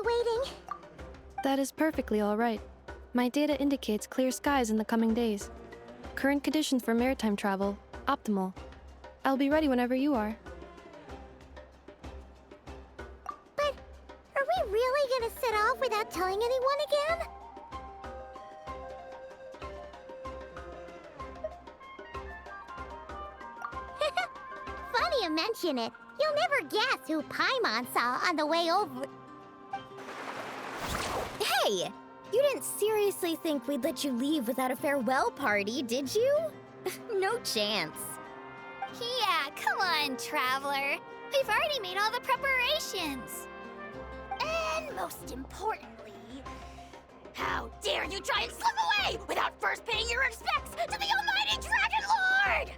you waiting. That is perfectly all right. My data indicates clear skies in the coming days. Current conditions for maritime travel, optimal. I'll be ready whenever you are. But are we really gonna set off without telling anyone again? Funny you mention it. You'll never guess who Paimon saw on the way over. Hey! You didn't seriously think we'd let you leave without a farewell party, did you? No chance. Yeah, come on, Traveler. We've already made all the preparations. And most importantly, how dare you try and slip away without first paying your respects to the almighty Dragon Lord!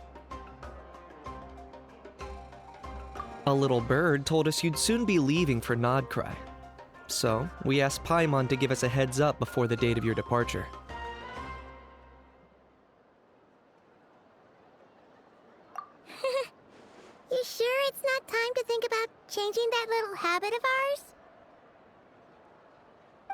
A little bird told us you'd soon be leaving for Nod-Krai. So, we asked Paimon to give us a heads up before the date of your departure. You sure it's not time to think about changing that little habit of ours?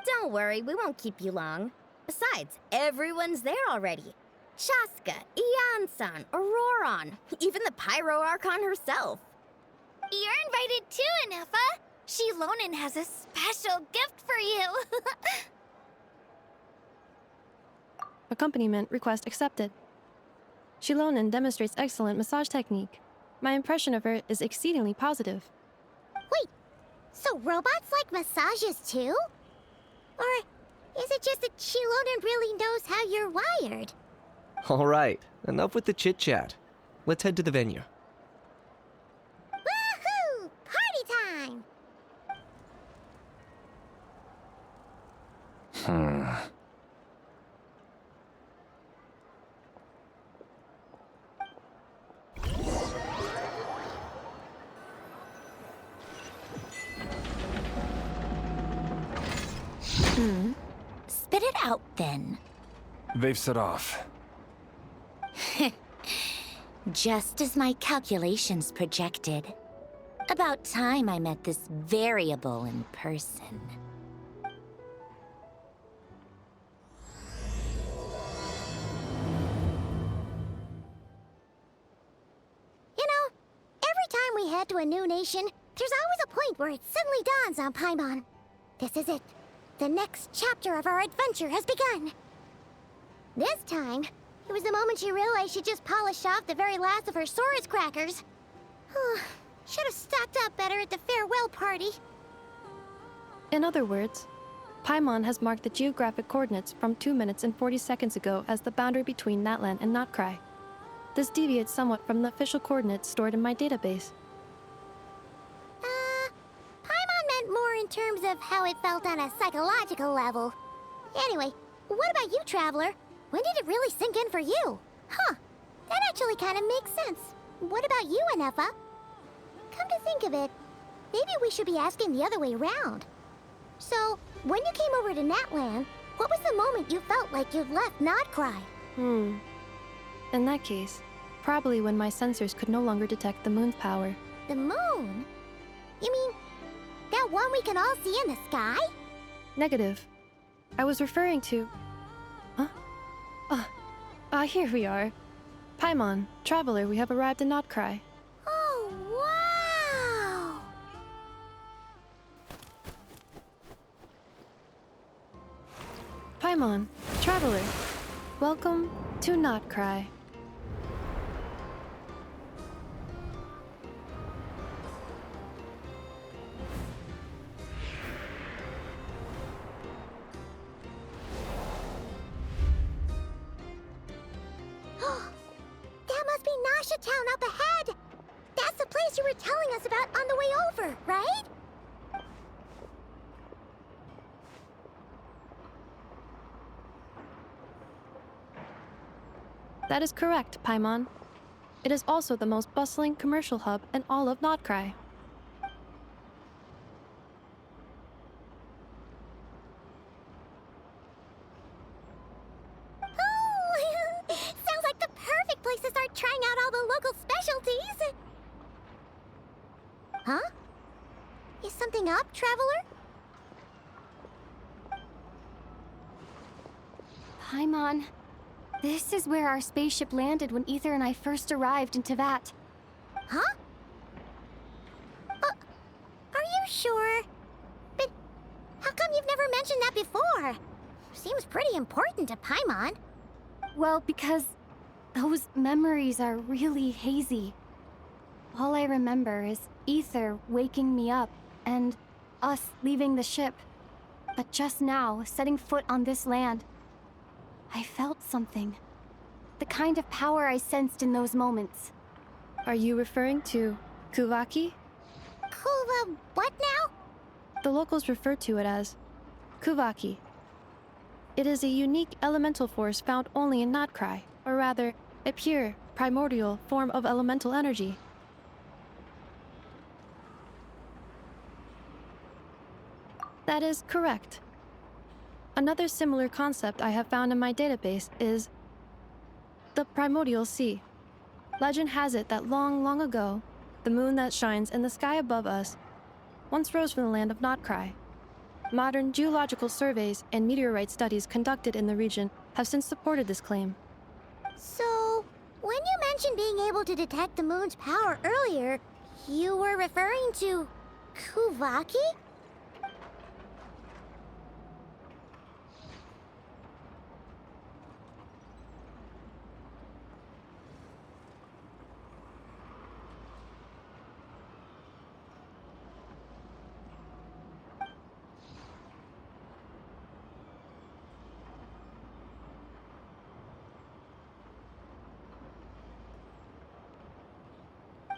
Don't worry, we won't keep you long. Besides, everyone's there already. Shaska, Ian-san, Auroron, even the Pyro Archon herself. You're invited too, Anefa. Shilonen has a special gift for you. Accompaniment request accepted. Shilonen demonstrates excellent massage technique. My impression of her is exceedingly positive. Wait, so robots like massages too? Or is it just that Shilonen really knows how you're wired? All right, enough with the chit-chat. Let's head to the venue. Woohoo! Party time! Spit it out, then. They've set off. Just as my calculations projected. About time I met this variable in person. You know, every time we head to a new nation, there's always a point where it suddenly dawns on Paimon. This is it. The next chapter of our adventure has begun. This time, it was the moment she realized she just polished off the very last of her Saurus crackers. Should have stocked up better at the farewell party. In other words, Paimon has marked the geographic coordinates from 2 minutes and 40 seconds ago as the boundary between Natlan and Nod-Krai. This deviates somewhat from the official coordinates stored in my database. Paimon meant more in terms of how it felt on a psychological level. Anyway, what about you, Traveler? When did it really sink in for you? Huh, that actually kind of makes sense. What about you, Anefa? Come to think of it, maybe we should be asking the other way around. So, when you came over to Natlan, what was the moment you felt like you'd left Nod-Krai? In that case, probably when my sensors could no longer detect the moon's power. The moon? You mean, that one we can all see in the sky? Negative. I was referring to... Huh? Here we are. Paimon, Traveler, we have arrived in Nod-Krai. Oh, wow! Paimon, Traveler, welcome to Nod-Krai. That must be Nasha Town up ahead! That's the place you were telling us about on the way over, right? That is correct, Paimon. It is also the most bustling commercial hub in all of Nod-Krai. Oh! Sounds like the perfect place to start trying out all the local specialties! Huh? Is something up, Traveler? Paimon, this is where our spaceship landed when Ether and I first arrived in Teyvat. Huh? Are you sure? But how come you've never mentioned that before? Seems pretty important to Paimon. Well, because those memories are really hazy. All I remember is Ether waking me up and us leaving the ship. But just now, setting foot on this land, I felt something. The kind of power I sensed in those moments. Are you referring to Kuvaki? Kuva, what now? The locals refer to it as Kuvaki. It is a unique elemental force found only in Nod-Krai, or rather, a pure, primordial form of elemental energy. That is correct. Another similar concept I have found in my database is the primordial sea. Legend has it that long, long ago, the moon that shines in the sky above us once rose from the land of Nod-Krai. Modern geological surveys and meteorite studies conducted in the region have since supported this claim. So, when you mentioned being able to detect the moon's power earlier, you were referring to Kuvaki?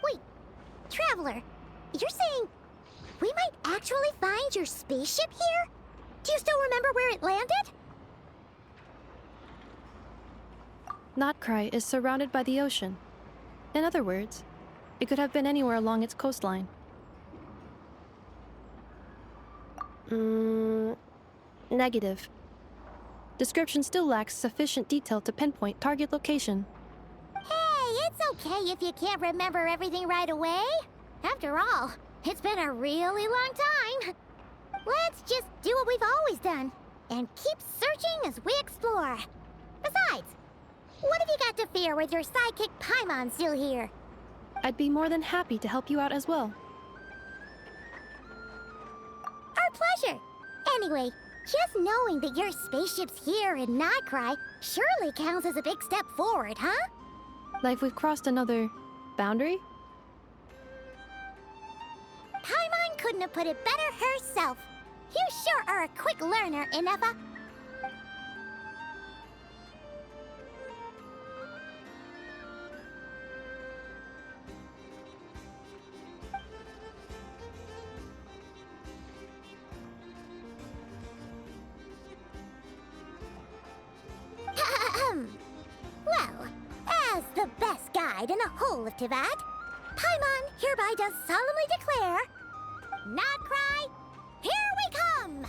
Wait, Traveler, you're saying we might actually find your spaceship here? Do you still remember where it landed? Nod-Krai is surrounded by the ocean. In other words, it could have been anywhere along its coastline. Negative. Description still lacks sufficient detail to pinpoint target location. Hey, it's okay if you can't remember everything right away. After all, it's been a really long time. Let's just do what we've always done and keep searching as we explore. Besides, what have you got to fear with your sidekick Paimon still here? I'd be more than happy to help you out as well. Our pleasure. Anyway, just knowing that your spaceship's here in Nod-Krai surely counts as a big step forward, huh? Like we've crossed another boundary? Paimon couldn't have put it better herself. You sure are a quick learner, Inefa. Well, as the best guide in the whole of Teyvat, Paimon hereby does solemnly declare, Nod-Krai, here we come!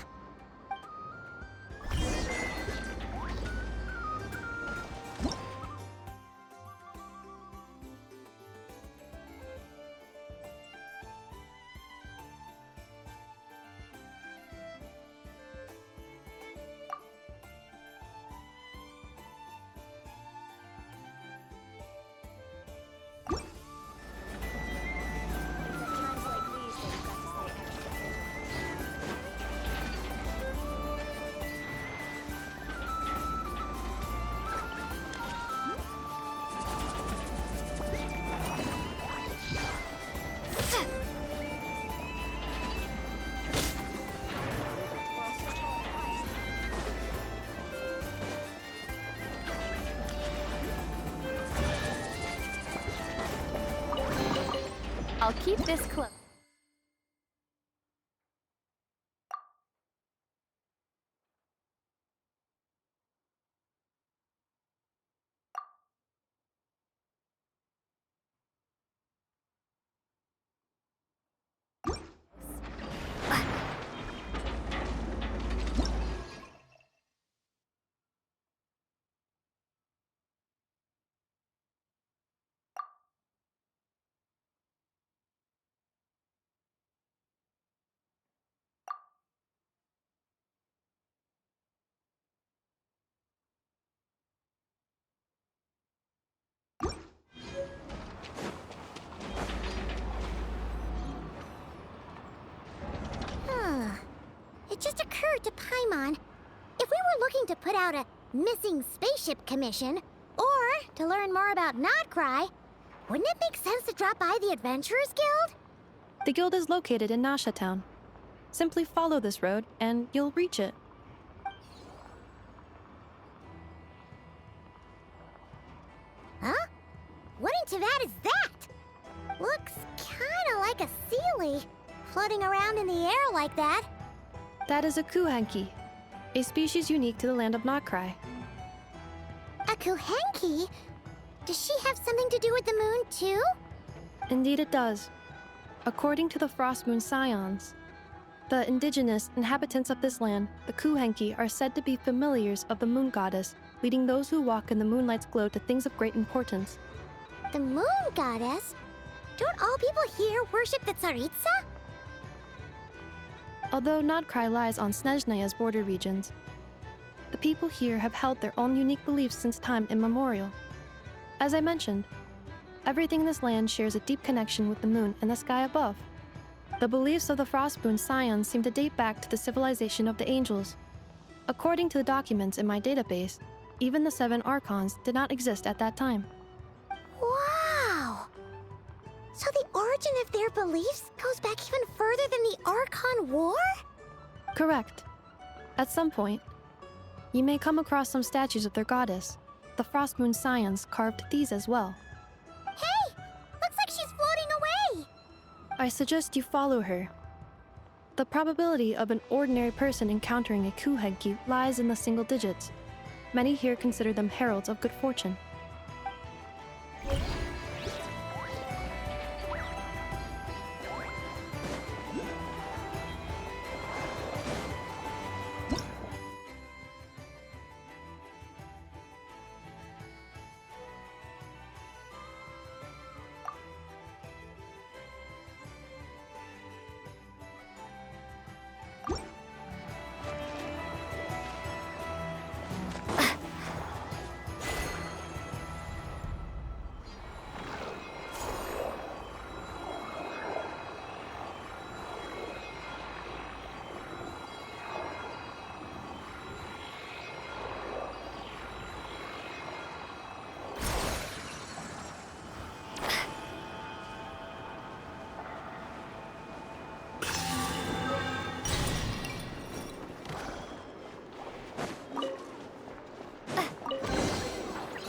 I'll keep this close. to Paimon, if we were looking to put out a missing spaceship commission, or to learn more about Nod-Krai, wouldn't it make sense to drop by the Adventurers Guild? The guild is located in Nasha Town. Simply follow this road, and you'll reach it. Huh? What in Tavad is that? Looks kinda like a Sealy, floating around in the air like that. That is a kuhenki, a species unique to the land of Nod-Krai. A Kuhenki? Does she have something to do with the moon, too? Indeed it does. According to the Frost Moon Scions, the indigenous inhabitants of this land, the kuhenki, are said to be familiars of the moon goddess, leading those who walk in the moonlight's glow to things of great importance. The moon goddess? Don't all people here worship the Tsaritsa? Although Nod-Krai lies on Snezhneya's border regions, the people here have held their own unique beliefs since time immemorial. As I mentioned, everything in this land shares a deep connection with the moon and the sky above. The beliefs of the Frostmoon Scions seem to date back to the civilization of the angels. According to the documents in my database, even the 7 Archons did not exist at that time. Wow! So the origin of their beliefs goes back even further than the Archon War? Correct. At some point, you may come across some statues of their goddess. The Frostmoon Scions carved these as well. Hey! Looks like she's floating away! I suggest you follow her. The probability of an ordinary person encountering a kuhenki lies in the single digits. Many here consider them heralds of good fortune.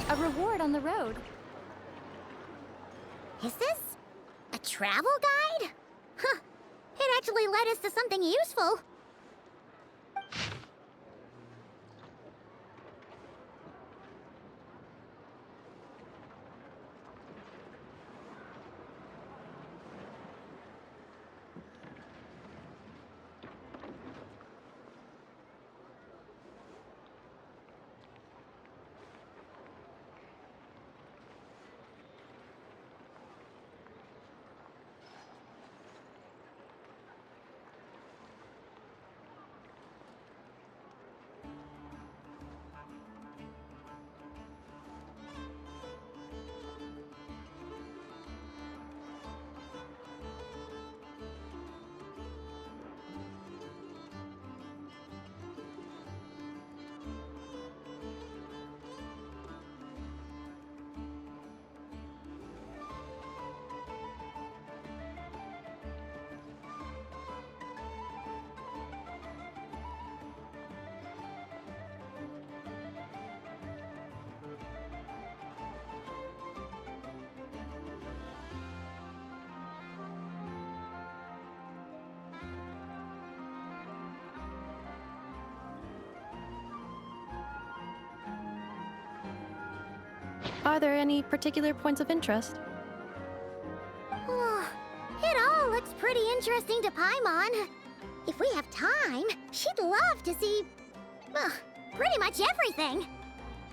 A reward on the road. Is this a travel guide? Huh. It actually led us to something useful. Are there any particular points of interest? It all looks pretty interesting to Paimon. If we have time, she'd love to see, pretty much everything.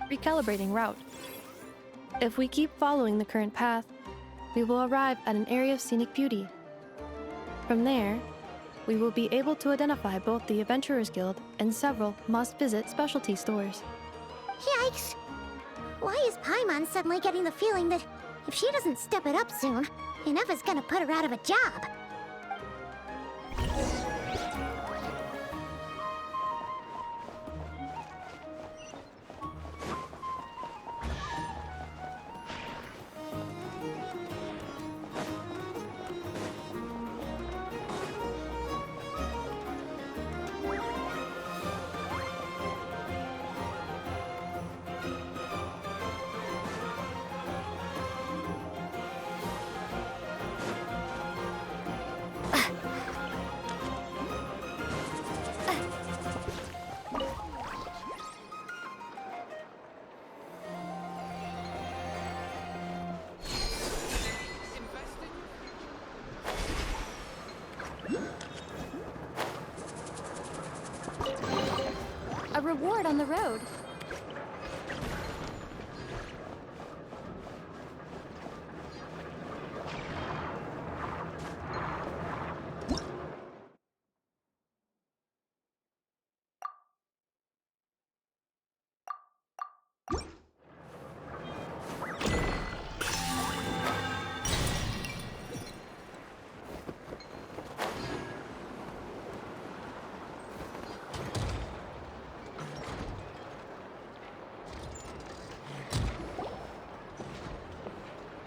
Recalibrating route. If we keep following the current path, we will arrive at an area of scenic beauty. From there, we will be able to identify both the Adventurers Guild and several must-visit specialty stores. Yikes! Why is Paimon suddenly getting the feeling that if she doesn't step it up soon, Inufa's gonna put her out of a job? reward on the road.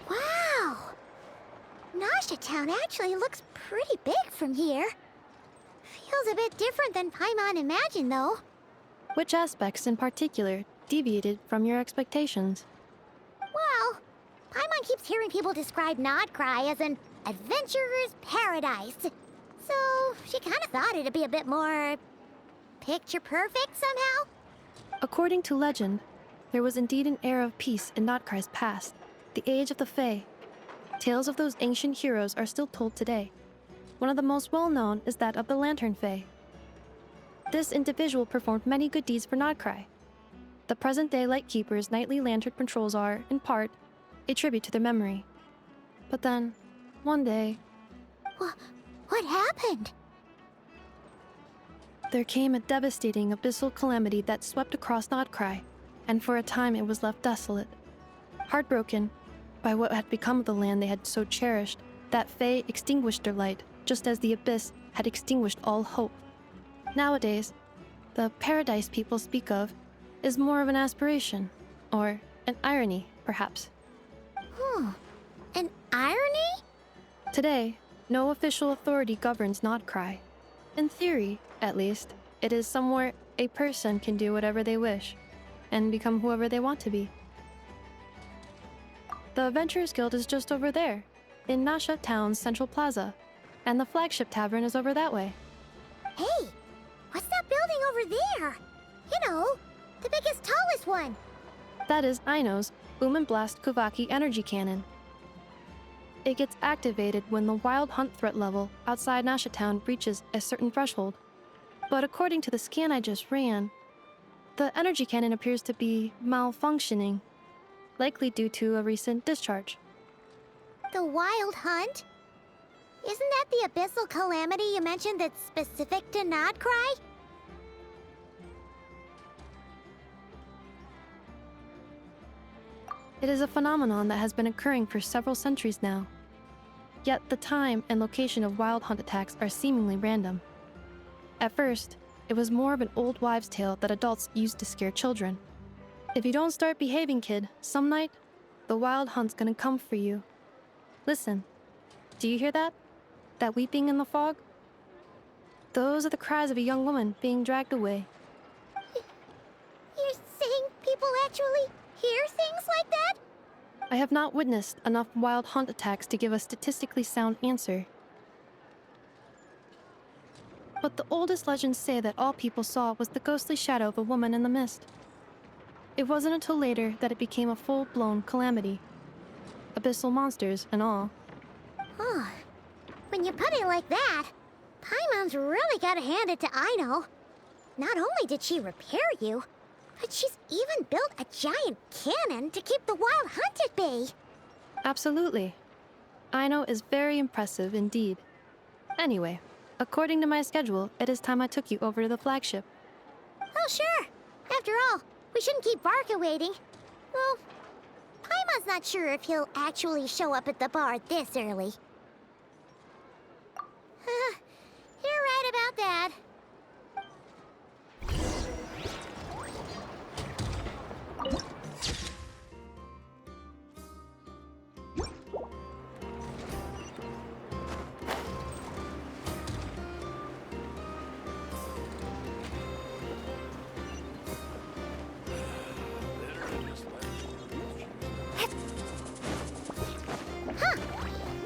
Wow! Nasha Town actually looks pretty big from here. Feels a bit different than Paimon imagined, though. Which aspects in particular deviated from your expectations? Well, Paimon keeps hearing people describe Nod-Krai as an adventurer's paradise. So, she kind of thought it'd be a bit more picture perfect somehow. According to legend, there was indeed an era of peace in Nod-Krai's past, the age of the Fae. Tales of those ancient heroes are still told today. One of the most well-known is that of the Lantern Fae. This individual performed many good deeds for Nod-Krai. The present-day Lightkeeper's nightly lantern patrols are, in part, a tribute to their memory. But then, one day, What happened? there came a devastating abyssal calamity that swept across Nod-Krai, and for a time it was left desolate. Heartbroken by what had become of the land they had so cherished, that Fae extinguished their light, just as the abyss had extinguished all hope. Nowadays, the paradise people speak of is more of an aspiration, or an irony, perhaps. An irony? Today, no official authority governs Nod-Krai. In theory, at least, it is somewhere a person can do whatever they wish, and become whoever they want to be. The Adventurers Guild is just over there, in Nasha Town's Central Plaza, and the flagship tavern is over that way. Hey, what's that building over there? You know, the biggest, tallest one. That is Aino's Boom and Blast Kuvaki energy cannon. It gets activated when the wild hunt threat level outside Nasha Town reaches a certain threshold. But according to the scan I just ran, the energy cannon appears to be malfunctioning, likely due to a recent discharge. The Wild Hunt? Isn't that the abyssal calamity you mentioned that's specific to Nod-Krai? It is a phenomenon that has been occurring for several centuries now. Yet the time and location of wild hunt attacks are seemingly random. At first, it was more of an old wives' tale that adults used to scare children. If you don't start behaving, kid, some night, the wild hunt's gonna come for you. Listen, do you hear that? That weeping in the fog? Those are the cries of a young woman being dragged away. You're saying people actually hear things like that? I have not witnessed enough wild hunt attacks to give a statistically sound answer. But the oldest legends say that all people saw was the ghostly shadow of a woman in the mist. It wasn't until later that it became a full-blown calamity. Abyssal monsters and all. Oh, when you put it like that, Paimon's really gotta hand it to Aino. Not only did she repair you, but she's even built a giant cannon to keep the wild hunt at bay. Absolutely. Aino is very impressive indeed. Anyway, according to my schedule, it is time I took you over to the flagship. Oh, sure. After all, we shouldn't keep Barca waiting. Well, Paimon's not sure if he'll actually show up at the bar this early. You're right about that.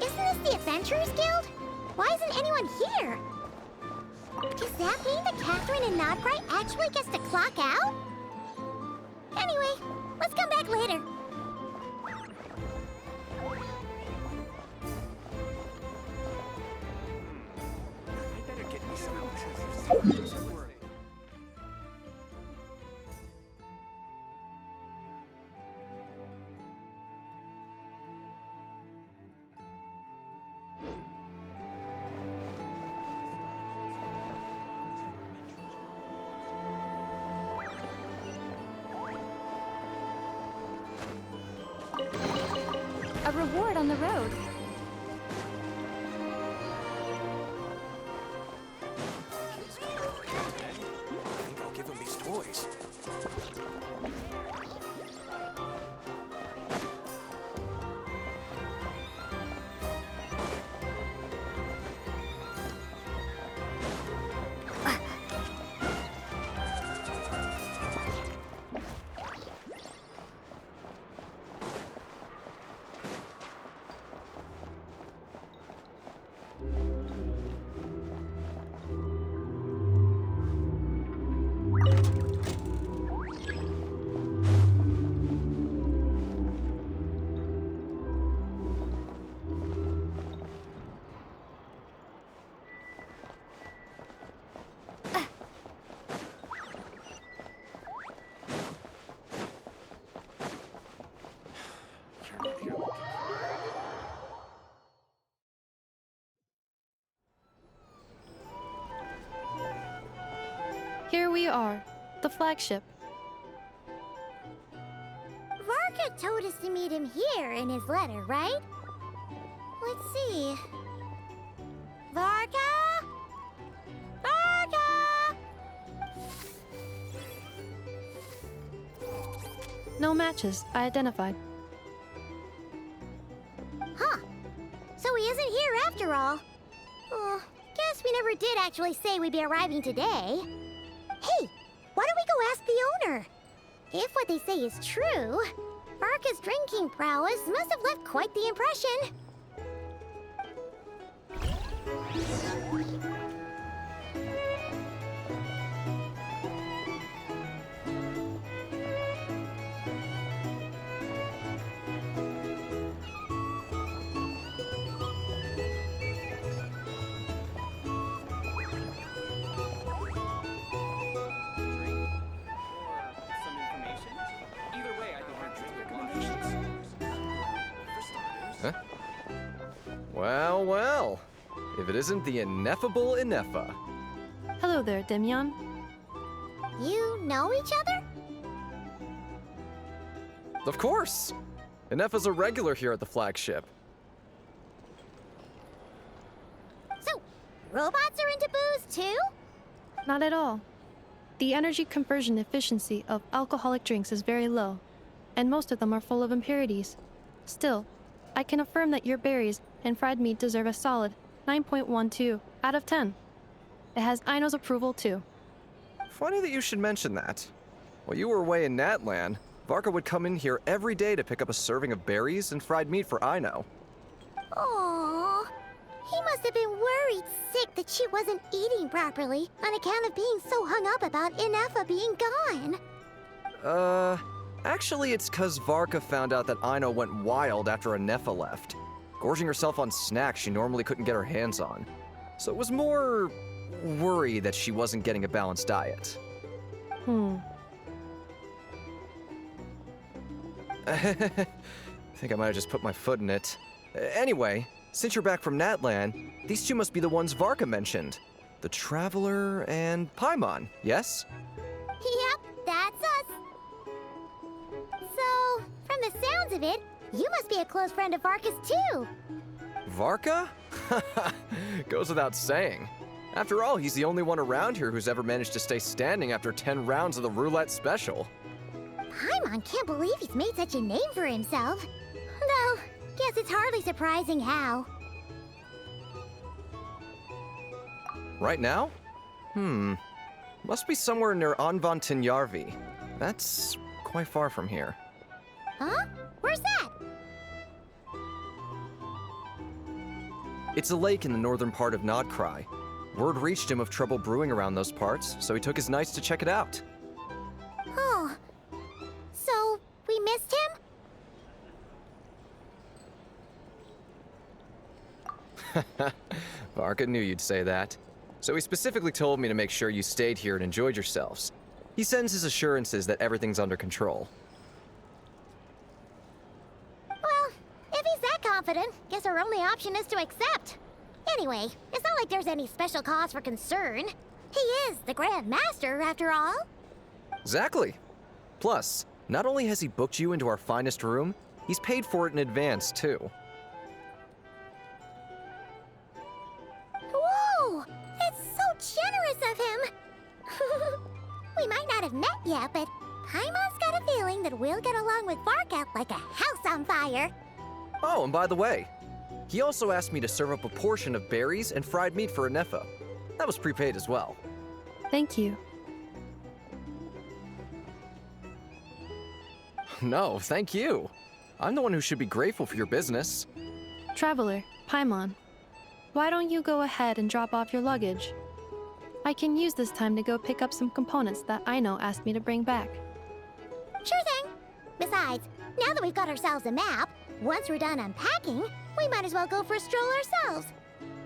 Isn't this the Adventurers Guild? Why isn't anyone here? Does that mean that Catherine and Nod-Krai actually gets to clock out? Anyway, let's come back later. a reward on the road. I think I'll give him these toys. Here we are, the flagship. Varka told us to meet him here in his letter, right? Let's see. Varka? Varka! No matches, I identified. Huh. So he isn't here after all. Oh, guess we never did actually say we'd be arriving today. Hey, why don't we go ask the owner? If what they say is true, Varka's drinking prowess must have left quite the impression. Some information? Either way, I think our drink recommendations. Well, well. If it isn't the ineffable Inefa. Hello there, Demyon. You know each other? Of course! Inefa's a regular here at the flagship. So, robots are into booze too? Not at all. The energy conversion efficiency of alcoholic drinks is very low, and most of them are full of impurities. Still, I can affirm that your berries and fried meat deserve a solid 9.12 out of 10. It has Aino's approval too. Funny that you should mention that. While you were away in Natlan, Varka would come in here every day to pick up a serving of berries and fried meat for Aino. Aww. He must have been worried sick that she wasn't eating properly on account of being so hung up about Inefa being gone. Actually it's 'cause Varka found out that Aino went wild after Inefa left, gorging herself on snacks she normally couldn't get her hands on. So it was more worry that she wasn't getting a balanced diet. I think I might have just put my foot in it. Anyway, since you're back from Natlan, these two must be the ones Varka mentioned. The Traveler and Paimon, yes? Yep, that's us. So, from the sounds of it, you must be a close friend of Varka's too. Varka? Goes without saying. After all, he's the only one around here who's ever managed to stay standing after 10 rounds of the roulette special. Paimon can't believe he's made such a name for himself. Though, guess it's hardly surprising how. Right now? Must be somewhere near Anvantinyarvi. That's quite far from here. Huh? Where's that? It's a lake in the northern part of Nod-Krai. Word reached him of trouble brewing around those parts, so he took his knights to check it out. Oh. So, we missed him? Varka knew you'd say that. So he specifically told me to make sure you stayed here and enjoyed yourselves. He sends his assurances that everything's under control. Well, if he's that confident, guess our only option is to accept. Anyway, it's not like there's any special cause for concern. He is the Grand Master, after all. Exactly. Plus, not only has he booked you into our finest room, He's paid for it in advance, too. Whoa! That's so generous of him! We might not have met yet, but Paimon's got a feeling that we'll get along with Varka like a house on fire. Oh, and by the way, he also asked me to serve up a portion of berries and fried meat for Anefa. That was prepaid as well. Thank you. No, thank you. I'm the one who should be grateful for your business. Traveler, Paimon, why don't you go ahead and drop off your luggage? I can use this time to go pick up some components that Aino asked me to bring back. Sure thing. Besides, now that we've got ourselves a map, once we're done unpacking, we might as well go for a stroll ourselves.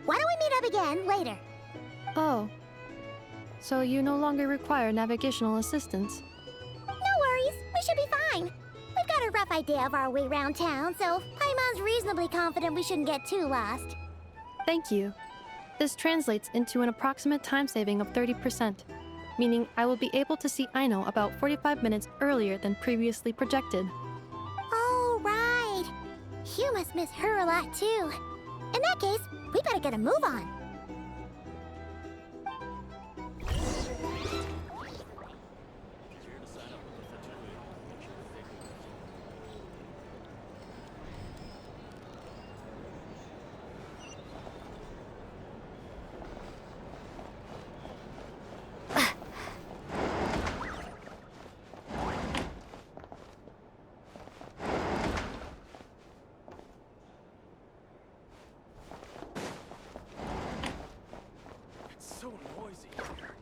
Why don't we meet up again later? Oh. So you no longer require navigational assistance? No worries, we should be fine. We've got a rough idea of our way around town, so Paimon's reasonably confident we shouldn't get too lost. Thank you. This translates into an approximate time saving of 30%, meaning I will be able to see Aino about 45 minutes earlier than previously projected. Oh, right. You must miss her a lot, too. In that case, we better get a move on. It's so noisy here.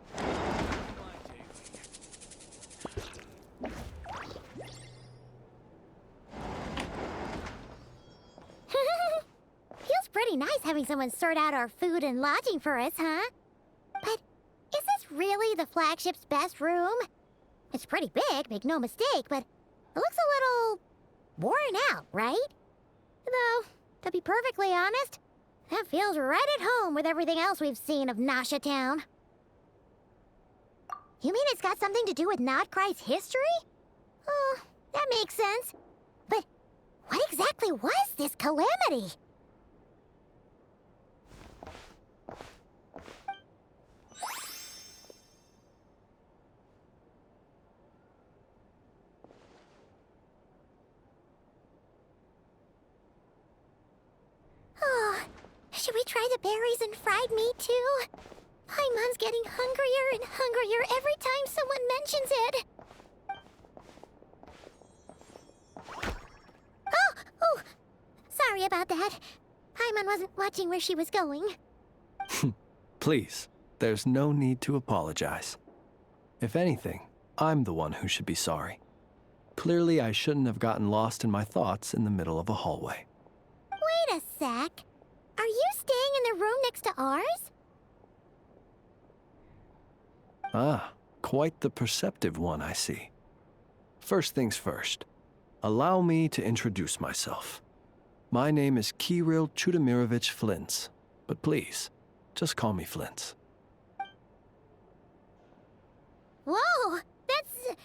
Feels pretty nice having someone sort out our food and lodging for us, huh? But is this really the flagship's best room? It's pretty big, make no mistake, but it looks a little worn out, right? Though, to be perfectly honest, that feels right at home with everything else we've seen of Nasha Town. You mean it's got something to do with Nod-Krai's history? Oh, that makes sense. But what exactly was this calamity? Oh, should we try the berries and fried meat too? Paimon's getting hungrier and hungrier every time someone mentions it. Oh, sorry about that. Paimon wasn't watching where she was going. Please, there's no need to apologize. If anything, I'm the one who should be sorry. Clearly, I shouldn't have gotten lost in my thoughts in the middle of a hallway. Wait a sec. Are you staying in the room next to ours? Ah, quite the perceptive one, I see. First things first, allow me to introduce myself. My name is Kirill Chudamirovich Flintz, but please, just call me Flintz. Whoa, that's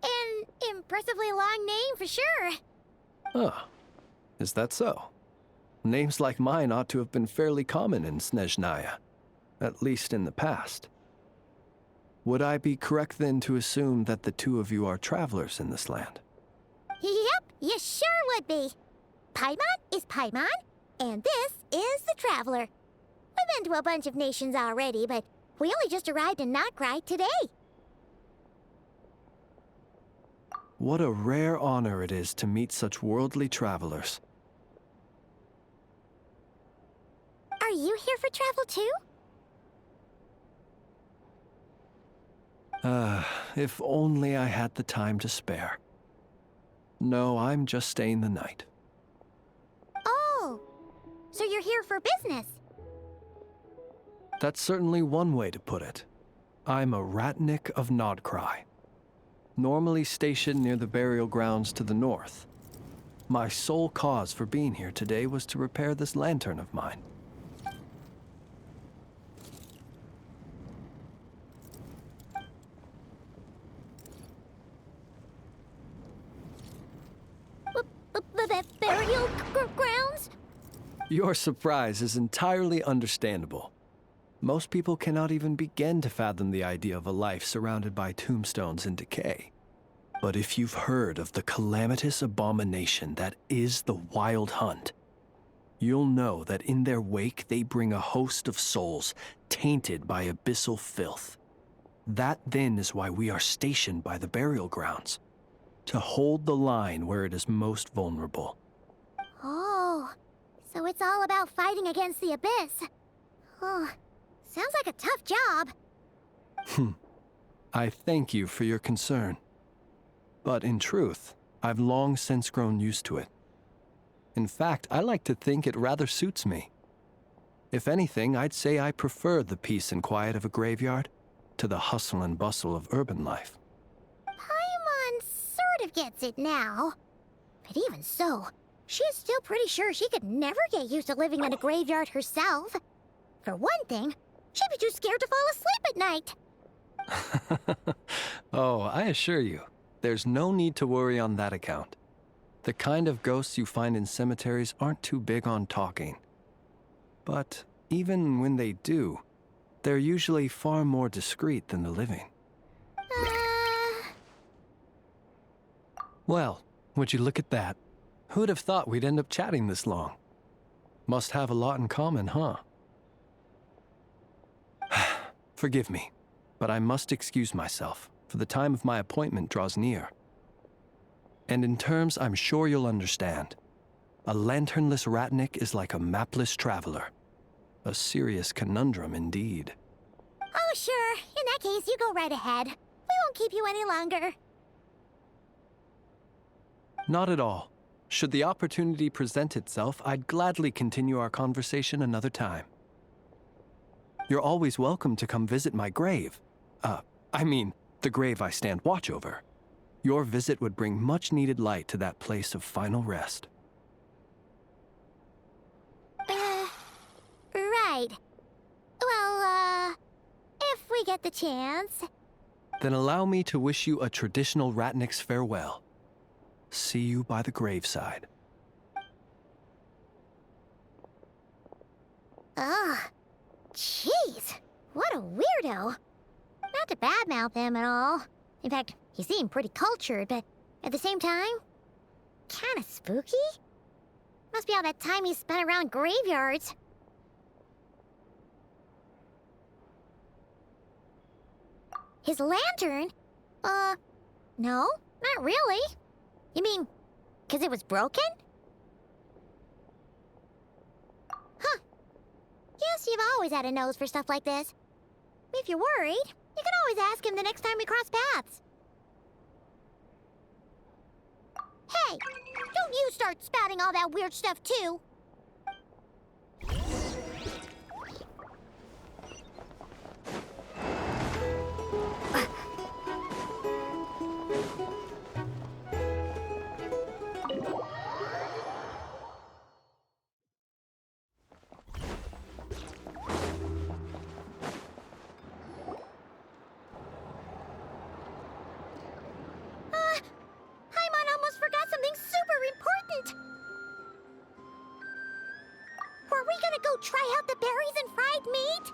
an impressively long name for sure. Ah, is that so? Names like mine ought to have been fairly common in Snezhnaya, at least in the past. Would I be correct then to assume that the two of you are travelers in this land? Yep, you sure would be. Paimon is Paimon, and this is the Traveler. We've been to a bunch of nations already, but we only just arrived in Nod-Krai today. What a rare honor it is to meet such worldly travelers. Are you here for travel too? If only I had the time to spare. No, I'm just staying the night. Oh, so you're here for business? That's certainly one way to put it. I'm a Ratnik of Nod-Krai, normally stationed near the burial grounds to the north. My sole cause for being here today was to repair this lantern of mine. burial grounds? Your surprise is entirely understandable. Most people cannot even begin to fathom the idea of a life surrounded by tombstones and decay. But if you've heard of the calamitous abomination that is the Wild Hunt, you'll know that in their wake they bring a host of souls tainted by abyssal filth. That then is why we are stationed by the burial grounds, to hold the line where it is most vulnerable. Oh, so it's all about fighting against the abyss. Oh, sounds like a tough job. I thank you for your concern. But in truth, I've long since grown used to it. In fact, I like to think it rather suits me. If anything, I'd say I prefer the peace and quiet of a graveyard to the hustle and bustle of urban life. Paimon sort of gets it now. But even so, she's still pretty sure she could never get used to living in a graveyard herself. For one thing, she'd be too scared to fall asleep at night. Oh, I assure you, there's no need to worry on that account. The kind of ghosts you find in cemeteries aren't too big on talking. But even when they do, they're usually far more discreet than the living. Well, would you look at that? Who'd have thought we'd end up chatting this long? Must have a lot in common, huh? Forgive me, but I must excuse myself, for the time of my appointment draws near. And in terms I'm sure you'll understand, a lanternless ratnik is like a mapless traveler. A serious conundrum indeed. Oh, sure. In that case, you go right ahead. We won't keep you any longer. Not at all. Should the opportunity present itself, I'd gladly continue our conversation another time. You're always welcome to come visit my grave. The grave I stand watch over. Your visit would bring much-needed light to that place of final rest. Right. Well, if we get the chance. Then allow me to wish you a traditional ratnik's farewell. See you by the graveside. Ugh. Jeez. What a weirdo. Not to badmouth him at all. In fact, he seemed pretty cultured, but at the same time, kinda spooky? Must be all that time he spent around graveyards. His lantern? No, not really. You mean, 'cause it was broken? Huh. Guess you've always had a nose for stuff like this. If you're worried, you can always ask him the next time we cross paths. Hey, don't you start spouting all that weird stuff too. Paimon almost forgot something super important. Were we gonna go try out the berries and fried meat?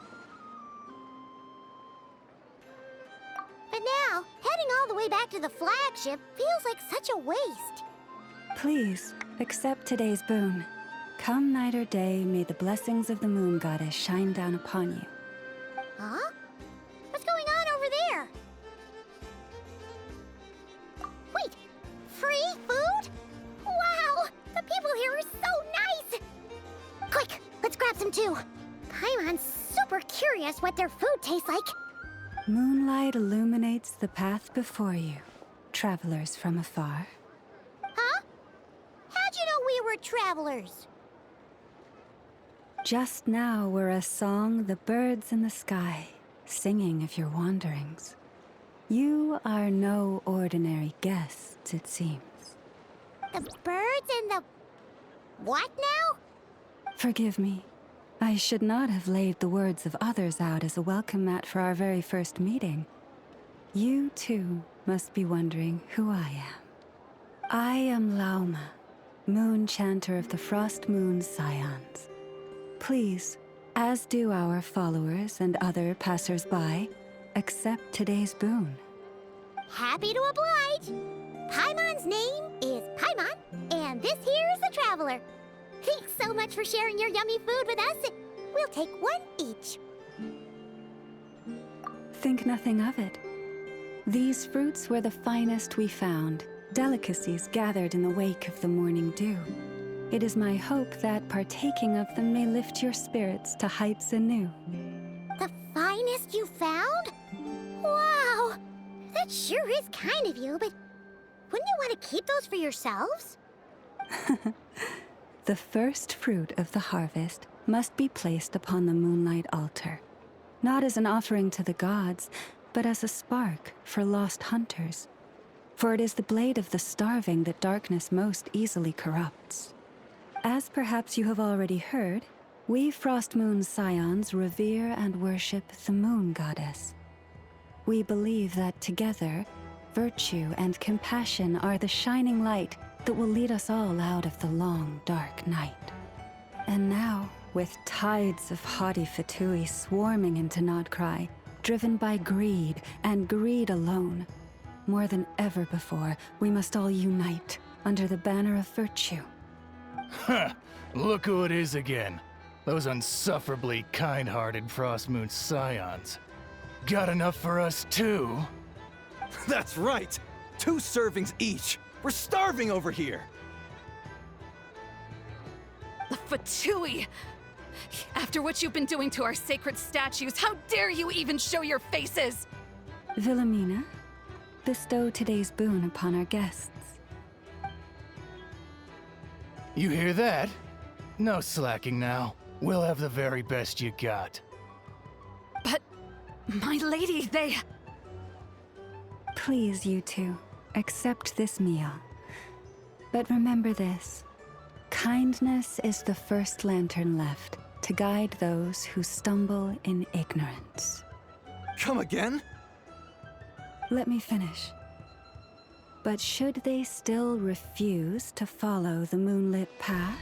But now, heading all the way back to the flagship feels like such a waste. Please, accept today's boon. Come night or day, may the blessings of the moon goddess shine down upon you. Huh? What's going on over there? Wait, free food? Wow, the people here are so nice! Quick, let's grab some too. Paimon's super curious what their food tastes like. Moonlight illuminates the path before you, travelers from afar. Huh? How'd you know we were travelers? Just now were a song the birds in the sky, singing of your wanderings. You are no ordinary guests, it seems. The birds and the... what now? Forgive me. I should not have laid the words of others out as a welcome mat for our very first meeting. You, too, must be wondering who I am. I am Lauma, moon chanter of the Frost Moon Scions. Please, as do our followers and other passers-by, accept today's boon. Happy to oblige. Paimon's name is Paimon, and this here is the Traveler. Thanks so much for sharing your yummy food with us. We'll take one each. Think nothing of it. These fruits were the finest we found, delicacies gathered in the wake of the morning dew. It is my hope that partaking of them may lift your spirits to heights anew. The finest you found? Wow! That sure is kind of you, but wouldn't you want to keep those for yourselves? The first fruit of the harvest must be placed upon the moonlight altar, not as an offering to the gods, but as a spark for lost hunters. For it is the blade of the starving that darkness most easily corrupts. As perhaps you have already heard, we Frost Moon Scions revere and worship the moon goddess. We believe that together, virtue and compassion are the shining light that will lead us all out of the long, dark night. And now, with tides of haughty Fatui swarming into Nod-Krai, driven by greed, and greed alone, more than ever before, we must all unite under the banner of virtue. Huh! Look who it is again. Those unsufferably kind-hearted Frost Moon Scions. Got enough for us too? That's right! 2 servings each! We're starving over here! The Fatui! After what you've been doing to our sacred statues, how dare you even show your faces! Wilhelmina, bestow today's boon upon our guests. You hear that? No slacking now. We'll have the very best you got. But, my lady, they... Please, you two, accept this meal. But remember this. Kindness is the first lantern left to guide those who stumble in ignorance. Come again? Let me finish. But should they still refuse to follow the moonlit path,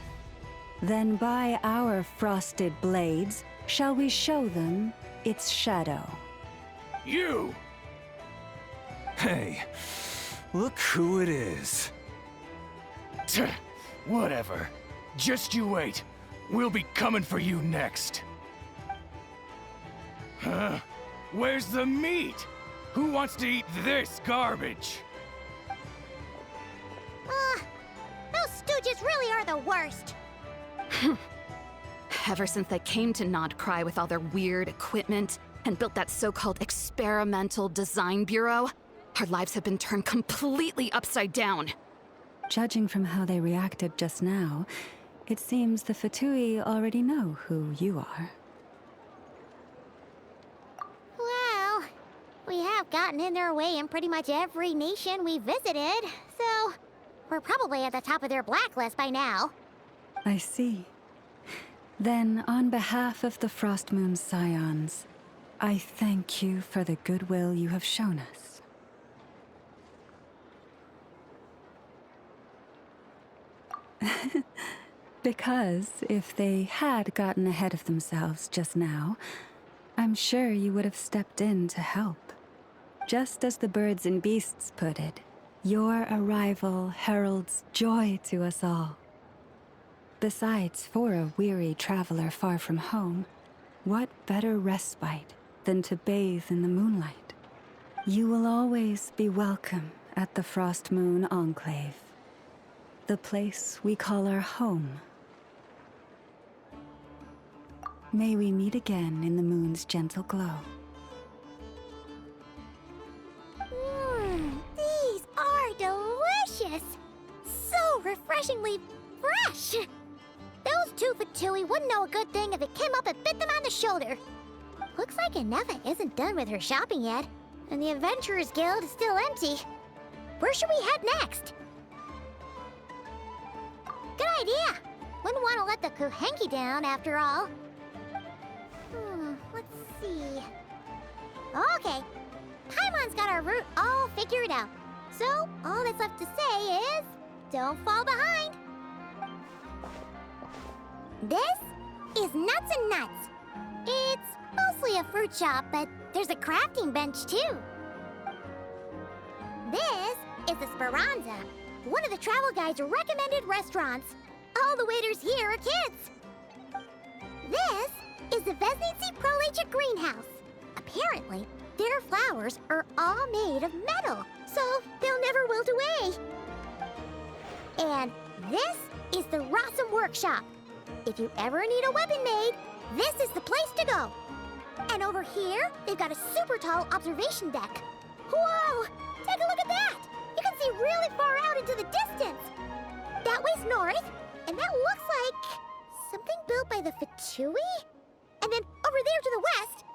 then by our frosted blades shall we show them its shadow. You! Hey, look who it is. Tch, whatever. Just you wait. We'll be coming for you next. Huh? Where's the meat? Who wants to eat this garbage? Those stooges really are the worst. Ever since they came to Nod-Krai with all their weird equipment and built that so-called experimental design bureau, our lives have been turned completely upside down. Judging from how they reacted just now, it seems the Fatui already know who you are. Well, we have gotten in their way in pretty much every nation we visited, so we're probably at the top of their blacklist by now. I see. Then, on behalf of the Frost Moon Scions, I thank you for the goodwill you have shown us. Because if they had gotten ahead of themselves just now, I'm sure you would have stepped in to help. Just as the birds and beasts put it, your arrival heralds joy to us all. Besides, for a weary traveler far from home, what better respite than to bathe in the moonlight? You will always be welcome at the Frost Moon Enclave, the place we call our home. May we meet again in the moon's gentle glow. These are delicious! So refreshingly fresh! Those 2 Fatui wouldn't know a good thing if it came up and bit them on the shoulder. Looks like Inefa isn't done with her shopping yet, and the Adventurers Guild is still empty. Where should we head next? Good idea! Wouldn't want to let the Kuhenki down, after all. Let's see... Okay, Paimon's got our route all figured out. So, all that's left to say is... don't fall behind! This is Nuts and Nuts. It's mostly a fruit shop, but there's a crafting bench too. This is the Speranza, one of the travel guide's recommended restaurants. All the waiters here are kids. This is the Vesnici Prolecha greenhouse. Apparently, their flowers are all made of metal, so they'll never wilt away. And this is the Rossum Workshop. If you ever need a weapon made, this is the place to go. And over here, they've got a super tall observation deck. Whoa! Take a look at that! You can see really far out into the distance. That way's north, and that looks like something built by the Fatui? And then over there to the west,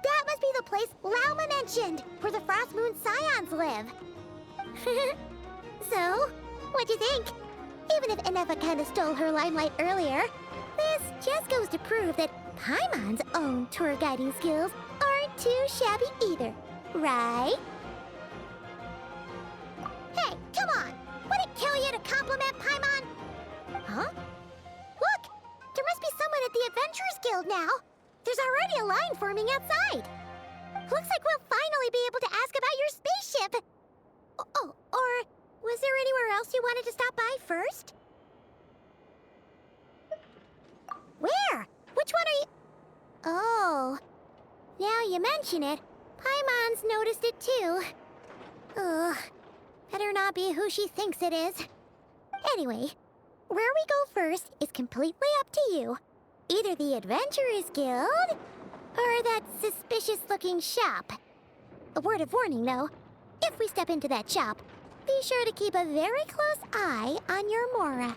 that must be the place Lauma mentioned, where the Frost Moon Scions live. So, what'd you think? Even if Enefa kinda stole her limelight earlier, this just goes to prove that Paimon's own tour guiding skills aren't too shabby either, right? Hey, come on! Would it kill you to compliment Paimon? Huh? Look! There must be someone at the Adventurers Guild now! There's already a line forming outside! Looks like we'll finally be able to ask about your spaceship! Oh, or was there anywhere else you wanted to stop by first? Where? Which one are you... Oh, now you mention it, Paimon's noticed it too. Ugh, better not be who she thinks it is. Anyway, where we go first is completely up to you. Either the Adventurers Guild, or that suspicious-looking shop. A word of warning, though. If we step into that shop, be sure to keep a very close eye on your Mora.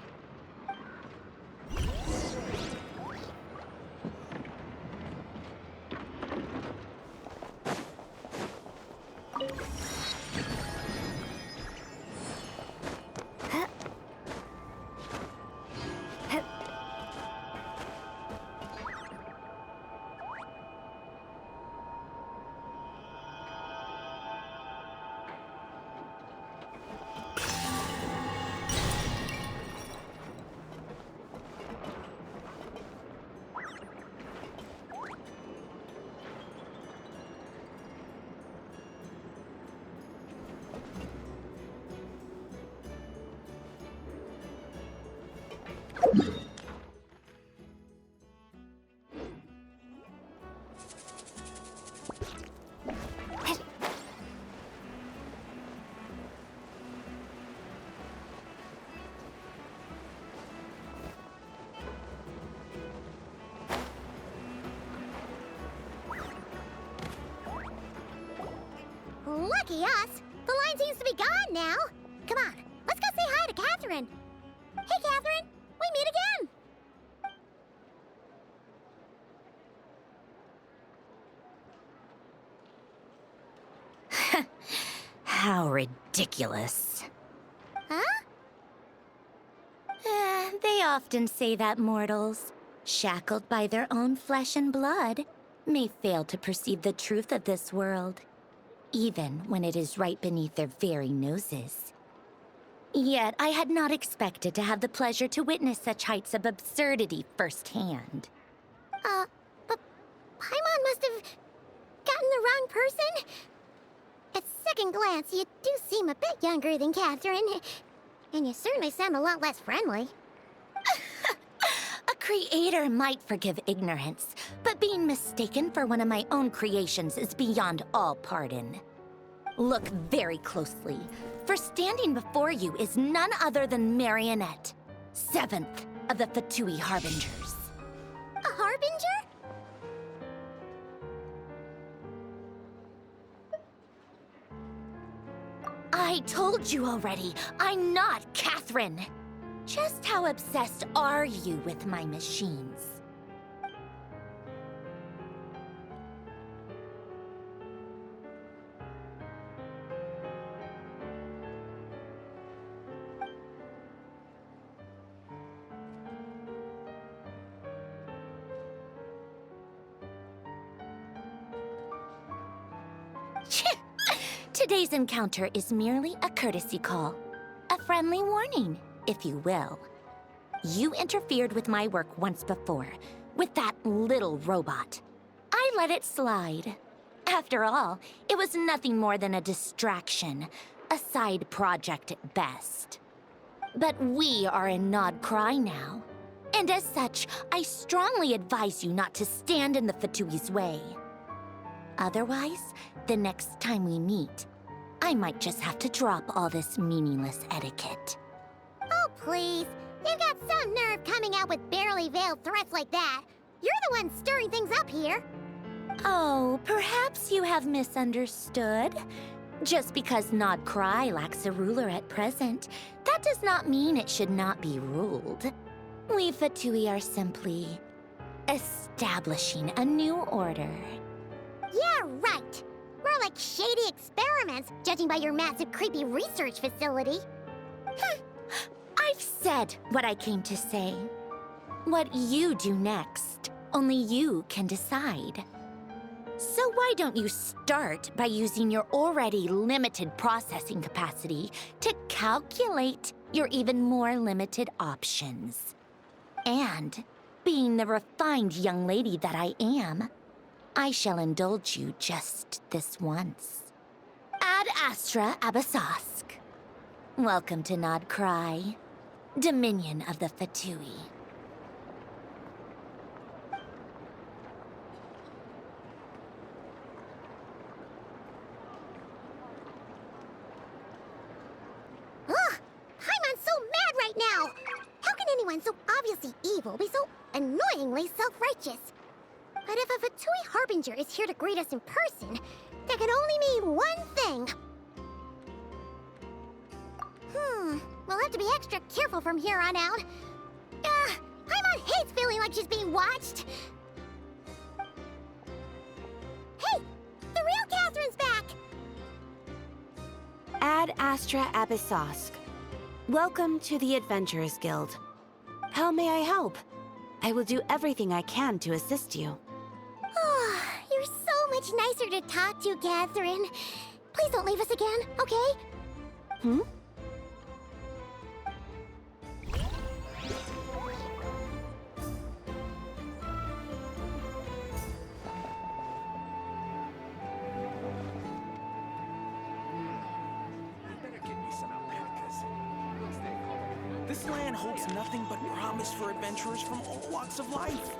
Lucky us! The line seems to be gone now. Come on, let's go say hi to Catherine. Hey, Catherine, we meet again. How ridiculous. Huh? They often say that mortals, shackled by their own flesh and blood, may fail to perceive the truth of this world, even when it is right beneath their very noses. Yet I had not expected to have the pleasure to witness such heights of absurdity firsthand. But Paimon must have gotten the wrong person? At second glance, you do seem a bit younger than Catherine, and you certainly sound a lot less friendly. A creator might forgive ignorance, but being mistaken for one of my own creations is beyond all pardon. Look very closely, for standing before you is none other than Marionette, 7th of the Fatui Harbingers. A Harbinger? I told you already, I'm not Catherine. Just how obsessed are you with my machines? Today's encounter is merely a courtesy call. A friendly warning, if you will. You interfered with my work once before, with that little robot. I let it slide. After all, it was nothing more than a distraction, a side project at best. But we are in Nod-Krai now, and as such, I strongly advise you not to stand in the Fatui's way. Otherwise, the next time we meet, I might just have to drop all this meaningless etiquette. Oh, please. You've got some nerve coming out with barely veiled threats like that. You're the one stirring things up here. Oh, perhaps you have misunderstood. Just because Nod-Krai lacks a ruler at present, that does not mean it should not be ruled. We Fatui are simply establishing a new order. Yeah, right. More like shady experiments, judging by your massive, creepy research facility. I've said what I came to say. What you do next, only you can decide. So why don't you start by using your already limited processing capacity to calculate your even more limited options? And, being the refined young lady that I am, I shall indulge you just this once. Ad Astra Abasask. Welcome to Nod-Krai, Dominion of the Fatui. Ugh! Paimon's so mad right now! How can anyone so obviously evil be so annoyingly self-righteous? But if a Fatui Harbinger is here to greet us in person, that can only mean one thing. We'll have to be extra careful from here on out. Paimon hates feeling like she's being watched. Hey! The real Catherine's back! Ad Astra Abyssosque. Welcome to the Adventurers Guild. How may I help? I will do everything I can to assist you. Oh, you're so much nicer to talk to, Catherine. Please don't leave us again, okay? Hmm? This land holds nothing but promise for adventurers from all walks of life.